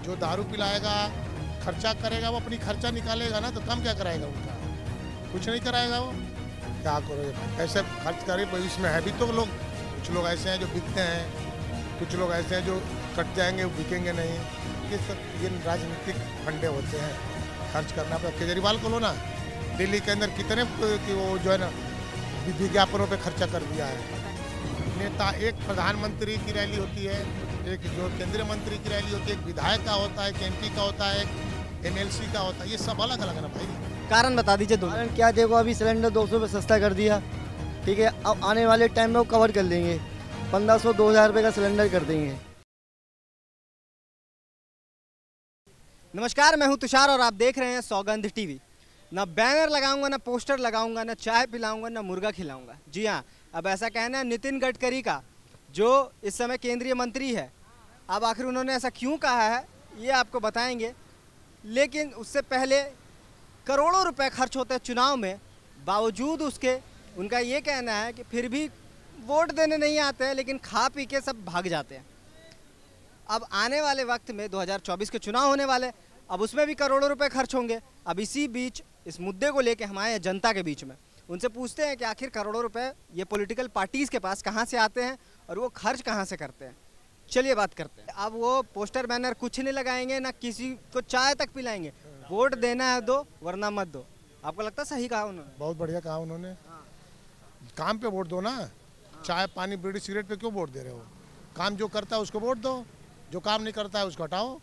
जो दारू पिलाएगा, खर्चा करेगा, वो अपनी खर्चा निकालेगा ना, तो काम क्या कराएगा उनका? कुछ नहीं कराएगा वो। क्या करोगे भाई, पैसे खर्च करे, इसमें है भी तो लोग, कुछ लोग ऐसे हैं जो बिकते हैं, कुछ लोग ऐसे हैं जो कट जाएंगे, वो बिकेंगे नहीं। ये सब ये राजनीतिक फंडे होते हैं, खर्च करना पड़ता। केजरीवाल को लो ना, दिल्ली के अंदर कितने कि वो जो है ना विज्ञापनों पे खर्चा कर दिया है। नेता, एक प्रधानमंत्री की रैली होती है, एक जो केंद्रीय मंत्री की रैली होती है, एक विधायक का होता है, एक एमपी का होता है, एक एमएलसी का होता है, ये सब अलग अलग है ना भाई। कारण बता दीजिए दो। कारण क्या, देखो अभी सिलेंडर 200 पे सस्ता कर दिया, ठीक है। अब आने वाले टाइम में वो कवर कर लेंगे, 1500-2000 रुपये का सिलेंडर कर देंगे। नमस्कार, मैं हूं तुषार और आप देख रहे हैं सौगंध टीवी। ना बैनर लगाऊंगा, ना पोस्टर लगाऊंगा, ना चाय पिलाऊंगा, ना मुर्गा खिलाऊंगा। जी हाँ, अब ऐसा कहना है नितिन गडकरी का, जो इस समय केंद्रीय मंत्री है। अब आखिर उन्होंने ऐसा क्यों कहा है ये आपको बताएंगे, लेकिन उससे पहले करोड़ों रुपए खर्च होते हैं चुनाव में, बावजूद उसके उनका ये कहना है कि फिर भी वोट देने नहीं आते हैं, लेकिन खा पी के सब भाग जाते हैं। अब आने वाले वक्त में 2024 के चुनाव होने वाले, अब उसमें भी करोड़ों रुपए खर्च होंगे। अब इसी बीच इस मुद्दे को लेके हम आए हैं जनता के बीच में, उनसे पूछते हैं कि आखिर करोड़ों रुपए ये पॉलिटिकल पार्टीज़ के पास कहाँ से आते हैं और वो खर्च कहाँ से करते हैं। चलिए बात करते हैं। अब वो पोस्टर बैनर कुछ नहीं लगाएंगे, ना किसी को चाय तक पिलाएंगे। वोट देना है दो, वरना मत दो। आपको लगता है सही कहा उन्होंने? बहुत बढ़िया कहा उन्होंने। काम पे वोट दो ना, चाय पानी बीड़ी सिगरेट पे क्यों वोट दे रहे हो? काम जो करता है उसको वोट दो, जो काम नहीं करता है उसको हटाओ।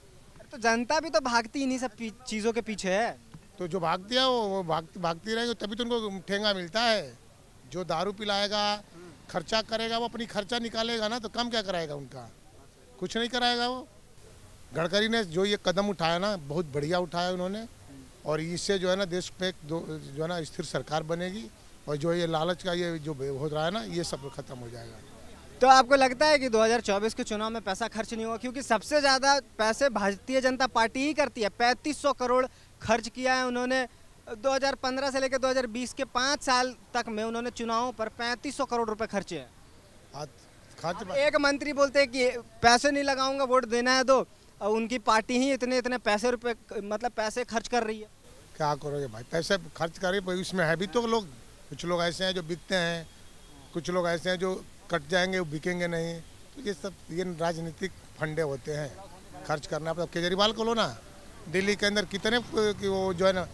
तो जनता भी तो भागती इन्हीं सब चीज़ों के पीछे है। तो जो भागती है वो भागती रहेगी, तभी तो उनको ठेंगा मिलता है। जो दारू पिलाएगा, खर्चा करेगा, वो अपनी खर्चा निकालेगा ना, तो काम क्या कराएगा उनका? कुछ नहीं कराएगा वो। गडकरी ने जो ये कदम उठाया ना, बहुत बढ़िया उठाया उन्होंने, और इससे जो है ना देश पे जो है ना स्थिर सरकार बनेगी, और जो ये लालच का ये जो हो रहा है ना, ये सब खत्म हो जाएगा। तो आपको लगता है कि 2024 के चुनाव में पैसा खर्च नहीं होगा? क्योंकि सबसे ज़्यादा पैसे भारतीय जनता पार्टी ही करती है। 3500 करोड़ खर्च किया है उन्होंने 2015 से लेकर 2020 के 5 साल तक में। उन्होंने चुनावों पर 3500 करोड़ रुपए खर्चे हैं। एक मंत्री बोलते हैं कि पैसे नहीं लगाऊंगा, वोट देना है दो, और उनकी पार्टी ही इतने इतने रुपए मतलब पैसे खर्च कर रही है। क्या करोगे भाई, पैसे खर्च करे, इसमें है भी तो लोग, कुछ लोग ऐसे हैं जो बिकते हैं, कुछ लोग ऐसे हैं जो कट जाएंगे, वो बिकेंगे नहीं। तो ये सब ये राजनीतिक फंडे होते हैं, खर्च करना पड़ता। केजरीवाल को लो ना, दिल्ली के अंदर कितने कि वो जो है ना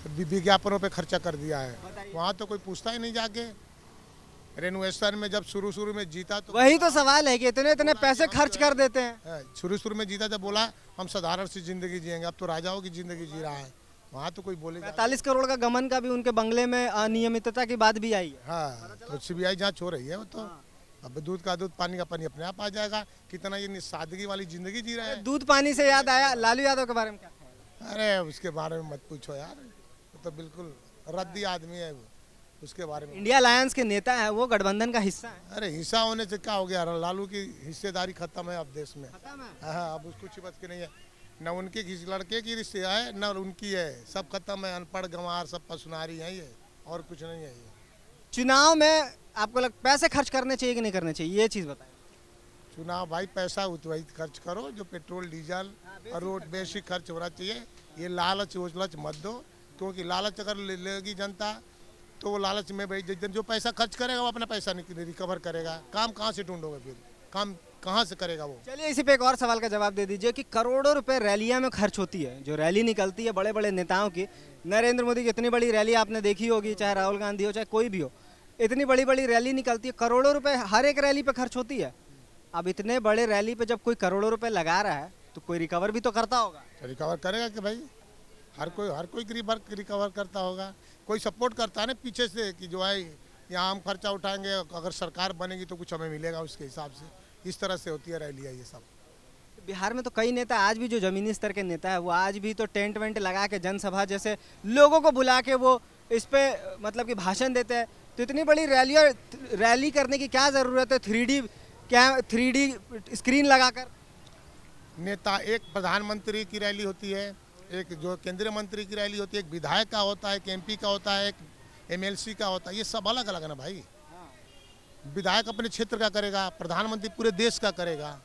विज्ञापनों पे खर्चा कर दिया है, वहाँ तो कोई पूछता ही नहीं जाके। रेनोवेशन में जब शुरू में जीता तो वही तो सवाल है कि इतने इतने पैसे खर्च कर देते हैं। शुरू में जीता जब बोला हम साधारण सी जिंदगी जिएंगे, अब तो राजाओं की जिंदगी जी रहा है। वहाँ तो कोई बोले 45 करोड़ का गमन का भी उनके बंगले में अनियमितता की बात भी आई है। हाँ, तो सीबीआई जांच हो रही है। वो तो अब दूध का दूध, पानी का पानी अपने आप आ जाएगा। कितना ये सादगी वाली जिंदगी जी रहा है। दूध पानी से याद आया, लालू यादव के बारे में क्या ख्याल है? अरे उसके बारे में मत पूछो यार, वो तो बिल्कुल रद्दी आदमी है वो। उसके बारे में इंडिया अलायंस के नेता है वो, गठबंधन का हिस्सा है। अरे हिस्सा होने से क्या हो गया? लालू की हिस्सेदारी खत्म है अब देश में। हाँ, अब उसको कुछ बच के नहीं है। न उनके लड़के की रिश्ते है, न उनकी है, सब खत्म है। अनपढ़ गंवार सब पसुनारी है ये, और कुछ नहीं है ये। चुनाव में आपको पैसे खर्च करने चाहिए कि नहीं करने चाहिए, ये चीज़ बताएं। चुनाव भाई पैसा उतवाई खर्च करो, जो पेट्रोल डीजल और रोड बेसिक खर्च होना चाहिए। ये लालच वोलच मत दो, क्योंकि लालच अगर लेगी जनता तो वो लालच में भाई जो पैसा खर्च करेगा वो अपना पैसा रिकवर करेगा। काम कहाँ से ढूंढोगे फिर? काम कहाँ से करेगा वो? चलिए इसी पे एक और सवाल का जवाब दे दीजिए कि करोड़ों रुपए रैलियां में खर्च होती है, जो रैली निकलती है बड़े बड़े नेताओं की। नरेंद्र मोदी की इतनी बड़ी रैली आपने देखी होगी, चाहे राहुल गांधी हो चाहे कोई भी हो, इतनी बड़ी बड़ी रैली निकलती है, करोड़ों रुपए हर एक रैली पे खर्च होती है। अब इतने बड़े रैली पे जब कोई करोड़ों रुपए लगा रहा है तो कोई रिकवर भी तो करता होगा। रिकवर करेगा कि भाई? हर कोई रिकवर करता होगा। कोई सपोर्ट करता है ना पीछे से कि जो है यहाँ हम खर्चा उठाएंगे, अगर सरकार बनेगी तो कुछ हमें मिलेगा उसके हिसाब से। इस तरह से होती है रैलियाँ ये सब। बिहार में तो कई नेता आज भी, जो जमीनी स्तर के नेता है, वो आज भी तो टेंट वेंट लगा के जनसभा जैसे लोगों को बुला के वो इस पे मतलब कि भाषण देते हैं। तो इतनी बड़ी रैली करने की क्या ज़रूरत है 3D स्क्रीन लगाकर? नेता, एक प्रधानमंत्री की रैली होती है, एक जो केंद्रीय मंत्री की रैली होती है, एक विधायक का होता है, एक एमपी का होता है, एक एमएलसी का होता है। ये सब अलग अलग है ना भाई। विधायक अपने क्षेत्र का करेगा, प्रधानमंत्री पूरे देश का करेगा।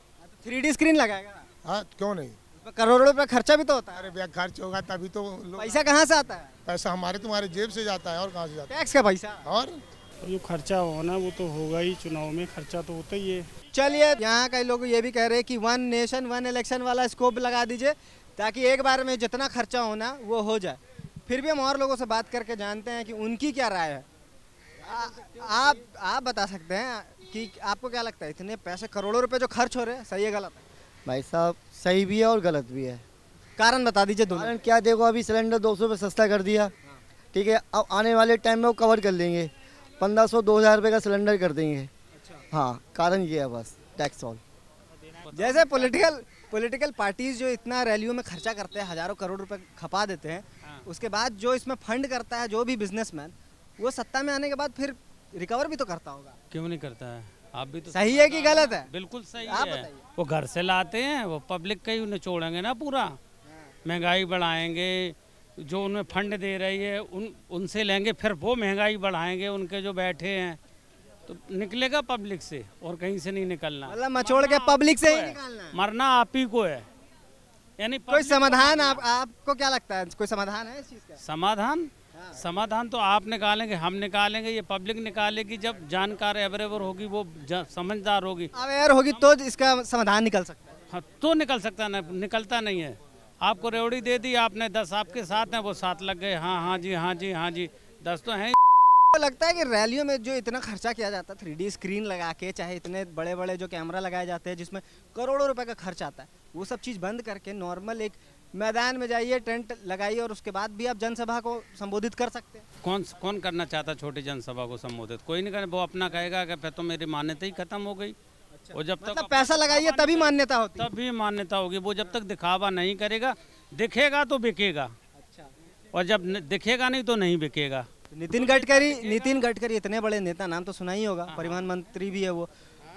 3D स्क्रीन लगाएगा? हाँ, क्यों नहीं? करोड़ों रुपए खर्चा भी तो होता है। अरे भैया खर्च होगा तभी तो लोग, पैसा कहाँ से आता है? पैसा हमारे तुम्हारे जेब से जाता है और कहाँ से जाता टैक्स का पैसा। है। और तो जो खर्चा होना वो तो होगा ही, चुनाव में खर्चा तो होता ही है। चलिए, यहाँ कई लोग ये भी कह रहे हैं कि वन नेशन वन इलेक्शन वाला स्कोप लगा दीजिए ताकि एक बार में जितना खर्चा होना वो हो जाए। फिर भी हम और लोगों से बात करके जानते हैं कि उनकी क्या राय है। आप बता सकते हैं कि आपको क्या लगता है, इतने पैसे करोड़ों रुपए जो खर्च हो रहे हैं, सही है गलत है? भाई साहब सही भी है और गलत भी है। कारण बता दीजिए दोनों। कारण क्या, देखो अभी सिलेंडर 200 रुपये सस्ता कर दिया, ठीक है। अब आने वाले टाइम में वो कवर कर लेंगे, 1500-2000 रुपये का सिलेंडर कर देंगे। हाँ, कारण ये है बस, टैक्स ऑल। जैसे पॉलिटिकल पार्टीज जो इतना रैलियों में खर्चा करते हैं, हजारों करोड़ रुपए खपा देते हैं, उसके बाद जो इसमें फंड करता है जो भी बिजनेसमैन, वो सत्ता में आने के बाद फिर रिकवर भी तो करता होगा। क्यों नहीं करता है? आप भी तो सही है कि गलत है? बिल्कुल सही आप है। बताइए। वो घर से लाते हैं, वो पब्लिक का ही निचोड़ेंगे ना पूरा, महंगाई बढ़ाएंगे। जो उनमें फंड दे रही है उनसे लेंगे, फिर वो महंगाई बढ़ाएंगे उनके जो बैठे हैं, तो निकलेगा पब्लिक से और कहीं से नहीं निकलना। मतलब मचोड़ के पब्लिक से ही निकालना है। मरना आप ही को है। यानी कोई समाधान आपको क्या लगता है, कोई समाधान है इस चीज का? समाधान तो आप निकालेंगे, हम निकालेंगे, ये पब्लिक निकालेगी। जब जानकार अवेलेबल होगी, वो समझदार होगी, अवेयर होगी, तो इसका समाधान निकल सकता है। हाँ, तो निकल सकता है। निकलता नहीं है। आपको रेवड़ी दे दी आपने, 10 आपके साथ हैं, वो 7 लग गए। हाँ जी 10 तो हैं। तो लगता है कि रैलियों में जो इतना खर्चा किया जाता है, 3D स्क्रीन लगा के, चाहे इतने बड़े बड़े जो कैमरा लगाए जाते हैं जिसमें करोड़ों रुपए का खर्च आता है, वो सब चीज़ बंद करके नॉर्मल एक मैदान में जाइए, टेंट लगाइए और उसके बाद भी आप जनसभा को संबोधित कर सकते हैं। कौन करना चाहता छोटी जनसभा को संबोधित? कोई नहीं करे। वो अपना कहेगा कि फिर तो मेरी मान्यता ही खत्म हो गई। और जब तक मतलब पैसा लगाइए तभी मान्यता होती है। तभी मान्यता होगी। वो जब तक दिखावा नहीं करेगा, दिखेगा तो बिकेगा। अच्छा। और जब दिखेगा नहीं तो नहीं बिकेगा। नितिन गडकरी इतने बड़े नेता, नाम तो सुना ही होगा, परिवहन मंत्री भी है वो।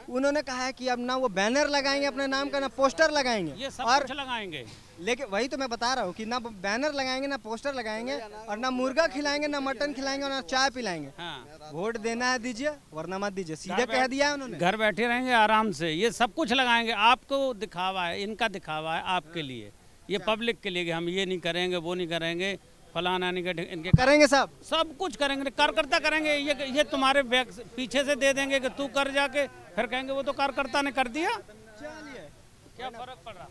उन्होंने कहा है कि अब ना वो बैनर लगाएंगे अपने नाम का, ना पोस्टर लगाएंगे, ये सब और कुछ लगाएंगे। लेकिन वही तो मैं बता रहा हूँ कि ना बैनर लगाएंगे, ना पोस्टर लगाएंगे, और ना मुर्गा खिलाएंगे, ना मटन खिलाएंगे, और ना चाय पिलाएंगे। हाँ। वोट देना है दीजिए, वरना मत दीजिए, सीधे कह दिया है उन्होंने। घर बैठे रहेंगे आराम से, ये सब कुछ लगाएंगे। आपको दिखावा है, इनका दिखावा है आपके लिए, ये पब्लिक के लिए कि हम ये नहीं करेंगे, वो नहीं करेंगे, फलाना नहीं करेंगे। इनके करेंगे सब कुछ करेंगे, कार्यकर्ता करेंगे। ये तुम्हारे पीछे से दे देंगे कि तू कर जाके, फिर कहेंगे वो तो कार्यकर्ता ने कर दिया। चलिए, क्या फर्क पड़ रहा?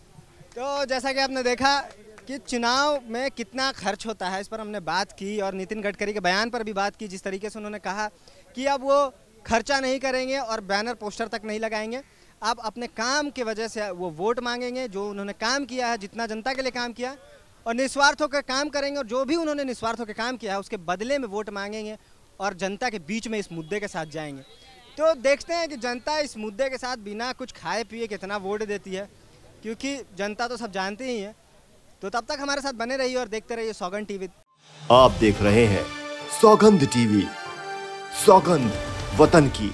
तो जैसा कि आपने देखा कि चुनाव में कितना खर्च होता है, इस पर हमने बात की, और नितिन गडकरी के बयान पर भी बात की, जिस तरीके से उन्होंने कहा कि अब वो खर्चा नहीं करेंगे और बैनर पोस्टर तक नहीं लगाएंगे। अब अपने काम की वजह से वो वोट मांगेंगे, जो उन्होंने काम किया है, जितना जनता के लिए काम किया, और निस्वार्थ होकर काम करेंगे, और जो भी उन्होंने निस्वार्थ होकर काम किया है उसके बदले में वोट मांगेंगे और जनता के बीच में इस मुद्दे के साथ जाएंगे। तो देखते हैं कि जनता इस मुद्दे के साथ बिना कुछ खाए पिए कितना वोट देती है, क्योंकि जनता तो सब जानते ही है। तो तब तक हमारे साथ बने रहिए और देखते रहिए सौगंध टीवी। आप देख रहे हैं सौगंध टीवी, सौगंध वतन की।